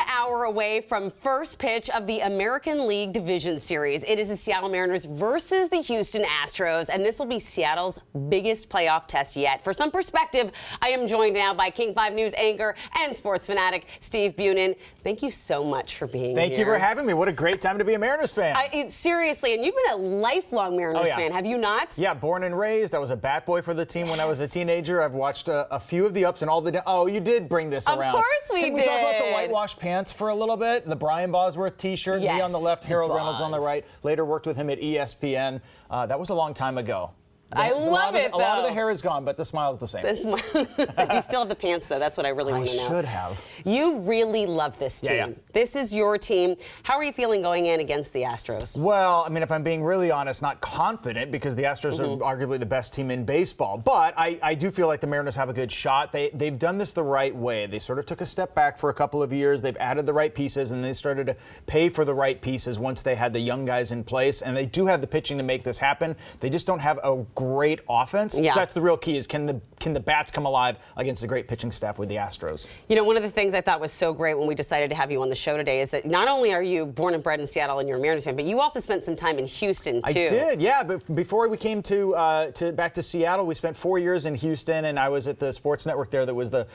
hour away from first pitch of the American League Division Series. It is the Seattle Mariners versus the Houston Astros, and this will be Seattle's biggest playoff test yet. For some perspective, I am joined now by King 5 News anchor and sports fanatic Steve Bunin. Thank you so much for being here. Thank you for having me. What a great time to be a Mariners fan. Seriously, and you've been a lifelong Mariners fan, have you not? Yeah, born and raised. I was a bat boy for the team when I was a teenager. I've watched a few of the ups and all the Oh, you did bring this around. Of course we did. Can we talk about the whitewash pants for a little bit? The Brian Bosworth t-shirt, yes, me on the left, Harold Boz. Reynolds on the right. Later worked with him at ESPN. That was a long time ago. I love it, though. A lot of the hair is gone, but the smile's the same. Do you still have the pants, though? That's what I really want to know. I should have. You really love this team. Yeah. This is your team. How are you feeling going in against the Astros? Well, I mean, if I'm being really honest, not confident, because the Astros are arguably the best team in baseball. But I do feel like the Mariners have a good shot. They've done this the right way. They sort of took a step back for a couple of years. They've added the right pieces, and they started to pay for the right pieces once they had the young guys in place. And they do have the pitching to make this happen. They just don't have a great offense. Yeah. That's the real key, is can the bats come alive against the great pitching staff with the Astros? You know, one of the things I thought was so great when we decided to have you on the show today is that not only are you born and bred in Seattle and you're a Mariners fan, but you also spent some time in Houston, too. I did, yeah. But before we came back to Seattle, we spent 4 years in Houston, and I was at the sports network there that was the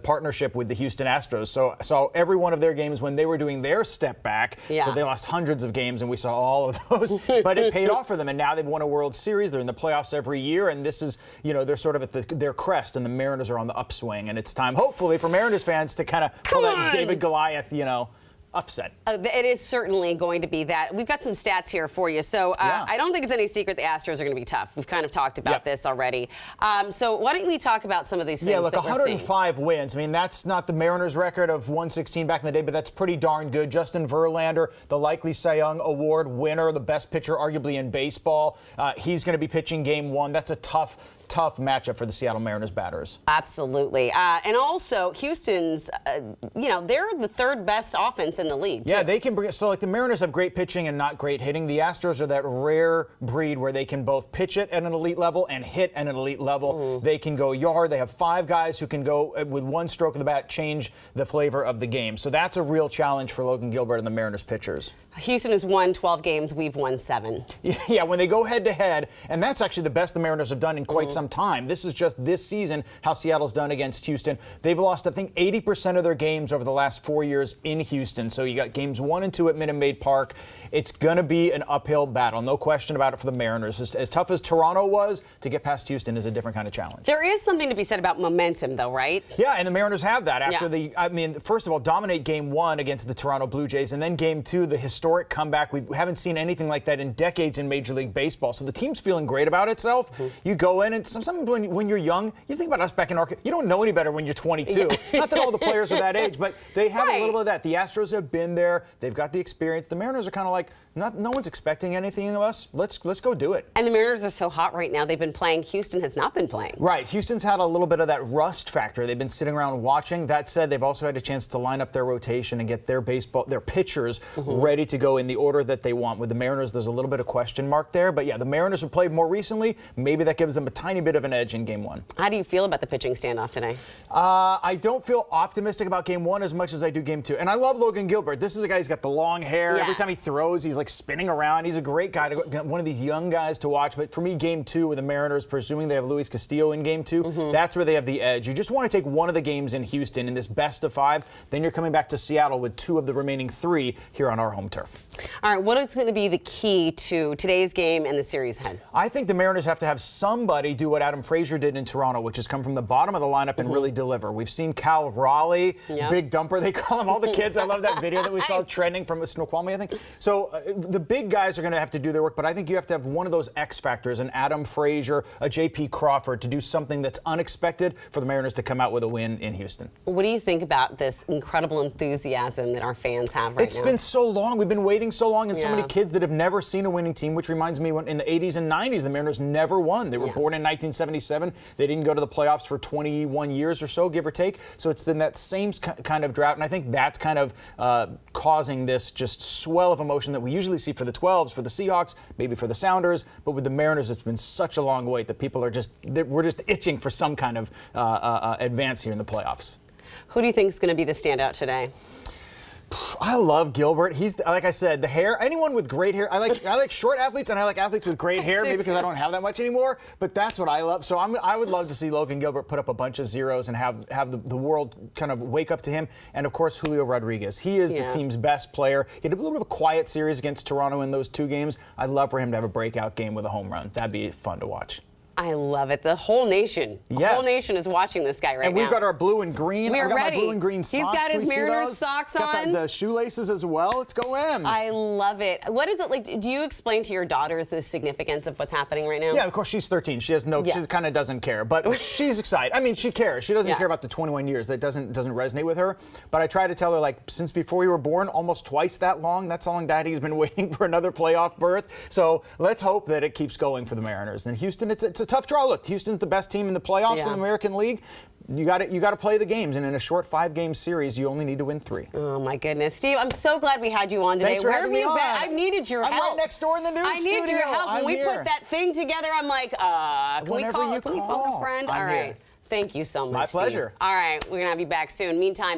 partnership with the Houston Astros. So I saw every one of their games when they were doing their step back. Yeah. So they lost hundreds of games, and we saw all of those. But it paid off for them, and now they've won a World Series. They're in the playoffs every year, and this is, they're sort of at their crest, and the Mariners are on the upswing, and it's time, hopefully, for Mariners fans to kind of pull that David Goliath, upset. It is certainly going to be that. We've got some stats here for you. So I don't think it's any secret the Astros are going to be tough. We've kind of talked about this already. So why don't we talk about some of these things? Yeah, look, that 105 wins. I mean, that's not the Mariners' record of 116 back in the day, but that's pretty darn good. Justin Verlander, the likely Cy Young Award winner, the best pitcher arguably in baseball. He's going to be pitching Game 1. That's a tough matchup for the Seattle Mariners batters. Absolutely. And also, Houston's, they're the third best offense in the league, too. Yeah, they can bring it. So, like, the Mariners have great pitching and not great hitting. The Astros are that rare breed where they can both pitch it at an elite level and hit at an elite level. They can go yard. They have 5 guys who can go, with one stroke of the bat, change the flavor of the game. So that's a real challenge for Logan Gilbert and the Mariners pitchers. Houston has won 12 games. We've won 7. Yeah, when they go head-to-head, and that's actually the best the Mariners have done in quite some time. This is just this season how Seattle's done against Houston. They've lost, I think, 80% of their games over the last 4 years in Houston. So you got games 1 and 2 at Minute Maid Park. It's going to be an uphill battle, no question about it, for the Mariners. As tough as Toronto was, to get past Houston is a different kind of challenge. There is something to be said about momentum, though, right? Yeah, and the Mariners have that after first of all, dominate Game 1 against the Toronto Blue Jays, and then Game 2, the historic comeback. We haven't seen anything like that in decades in Major League Baseball. So the team's feeling great about itself. You go in, and sometimes when you're young, you think about us back in Arkansas, you don't know any better when you're 22. Not that all the players are that age, but they have a little bit of that. The Astros have been there. They've got the experience. The Mariners are kind of like, no one's expecting anything of us. Let's go do it. And the Mariners are so hot right now. They've been playing. Houston has not been playing. Right. Houston's had a little bit of that rust factor. They've been sitting around watching. That said, they've also had a chance to line up their rotation and get their pitchers ready to go in the order that they want. With the Mariners, there's a little bit of question mark there. But yeah, the Mariners have played more recently. Maybe that gives them a tiny bit of an edge in Game 1. How do you feel about the pitching standoff today? I don't feel optimistic about Game 1 as much as I do Game 2. And I love Logan Gilbert. This is a guy who's got the long hair. Yeah. Every time he throws, he's like spinning around. He's a great guy, one of these young guys to watch. But for me, Game 2 with the Mariners, presuming they have Luis Castillo in Game 2, that's where they have the edge. You just want to take one of the games in Houston in this best of 5. Then you're coming back to Seattle with 2 of the remaining 3 here on our home turf. All right, what is going to be the key to today's game and the series ahead? I think the Mariners have to have somebody do what Adam Frazier did in Toronto, which is come from the bottom of the lineup and really deliver. We've seen Cal Raleigh, big dumper, they call him, all the kids. I love that video that we saw trending from Snoqualmie, I think. So the big guys are going to have to do their work, but I think you have to have one of those X factors, an Adam Frazier, a J.P. Crawford, to do something that's unexpected for the Mariners to come out with a win in Houston. What do you think about this incredible enthusiasm that our fans have right now? It's been so long. We've been waiting so long, and so many kids that have never seen a winning team, which reminds me when in the 80s and 90s, the Mariners never won. They were born in 1977. They didn't go to the playoffs for 21 years or so, give or take. So it's been that same kind of drought, and I think that's kind of causing this just swell of emotion that we usually see for the 12s, for the Seahawks, maybe for the Sounders, but with the Mariners, it's been such a long wait that people are we're just itching for some kind of advance here in the playoffs. Who do you think is going to be the standout today? I love Gilbert. He's, like I said, the hair. Anyone with great hair. I like short athletes, and I like athletes with great hair, maybe because I don't have that much anymore. But that's what I love. So I would love to see Logan Gilbert put up a bunch of zeros and have the world kind of wake up to him. And of course, Julio Rodriguez. He is the team's best player. He had a little bit of a quiet series against Toronto in those 2 games. I'd love for him to have a breakout game with a home run. That'd be fun to watch. I love it. The whole nation. The whole nation is watching this guy right now. And we've got our blue and green. We're got ready. My blue and green socks. He's got his Mariners socks on. Got the shoelaces as well. Let's go, Ems. I love it. What is it like? Do you explain to your daughters the significance of what's happening right now? Yeah, of course, she's 13. She has no, she kind of doesn't care, but she's excited. I mean, she cares. She doesn't care about the 21 years. That doesn't resonate with her. But I try to tell her, like, since before you were born, almost twice that long, that's how long Daddy's been waiting for another playoff berth. So let's hope that it keeps going for the Mariners. And Houston, it's a tough draw. Look, Houston's the best team in the playoffs in the American League. You got to play the games, and in a short 5-game series, you only need to win 3. Oh my goodness, Steve! I'm so glad we had you on today. Thanks for having me on. I've needed your help. I'm right next door in the news studio. I need your help. When we put that thing together, I'm like, can we phone a friend? All right. Thank you so much, My pleasure. Steve. All right, we're gonna have you back soon. Meantime.